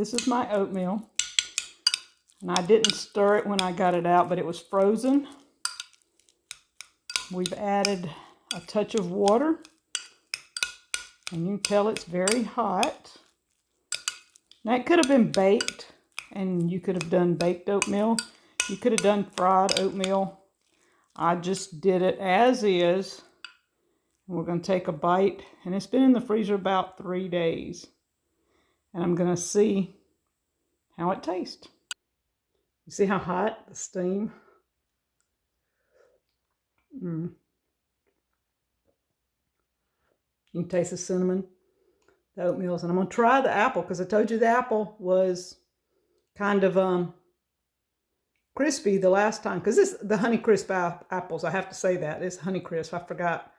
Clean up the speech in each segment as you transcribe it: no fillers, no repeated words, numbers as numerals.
This is my oatmeal. And I didn't stir it when I got it out, but it was frozen. We've added a touch of water. And you can tell it's very hot. Now it could have been baked, and you could have done baked oatmeal. You could have done fried oatmeal. I just did it as is. We're going to take a bite, and it's been in the freezer about 3 days. And I'm going to see how it tastes. You see how hot the steam? You can taste the cinnamon, the oatmeals. And I'm going to try the apple, because I told you the apple was kind of crispy the last time. Because this the Honey Crisp apples. I have to say that. It's Honey Crisp. I forgot.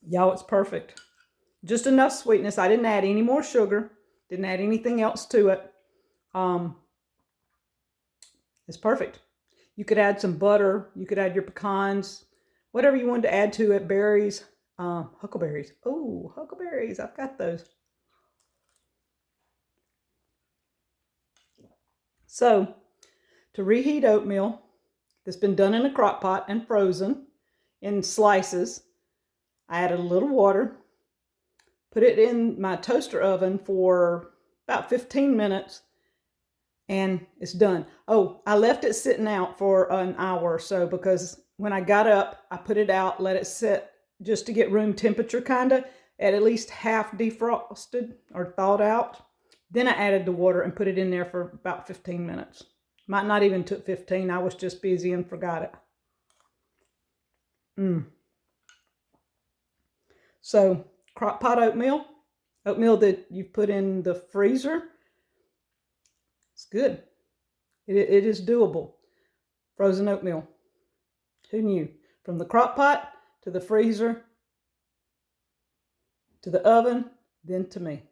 Y'all, it's perfect. Just enough sweetness. I didn't add any more sugar. Didn't add anything else to it. It's perfect. You could add some butter. You could add your pecans. Whatever you wanted to add to it. Berries. Huckleberries. Oh, huckleberries. I've got those. So, to reheat oatmeal that's been done in a crock pot and frozen in slices, I added a little water. Put it in my toaster oven for about 15 minutes. And it's done. Oh, I left it sitting out for an hour or so, because when I got up, I put it out, let it sit just to get room temperature kind of, at least half defrosted or thawed out. Then I added the water and put it in there for about 15 minutes. Might not even took 15. I was just busy and forgot it. So, crock pot oatmeal that you put in the freezer. It's good. It is doable. Frozen oatmeal. Who knew? From the crock pot to the freezer to the oven, then to me.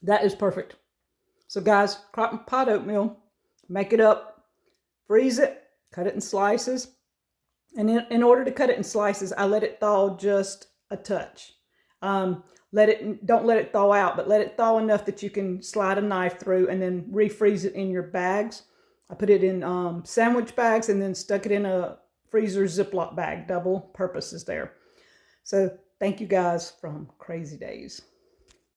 That is perfect. So guys, crock pot oatmeal, make it up, freeze it, cut it in slices. And in order to cut it in slices, I let it thaw just a touch. Don't let it thaw out, but let it thaw enough that you can slide a knife through and then refreeze it in your bags. I put it in sandwich bags and then stuck it in a freezer Ziploc bag. Double purposes there. So thank you guys from Crazy Days.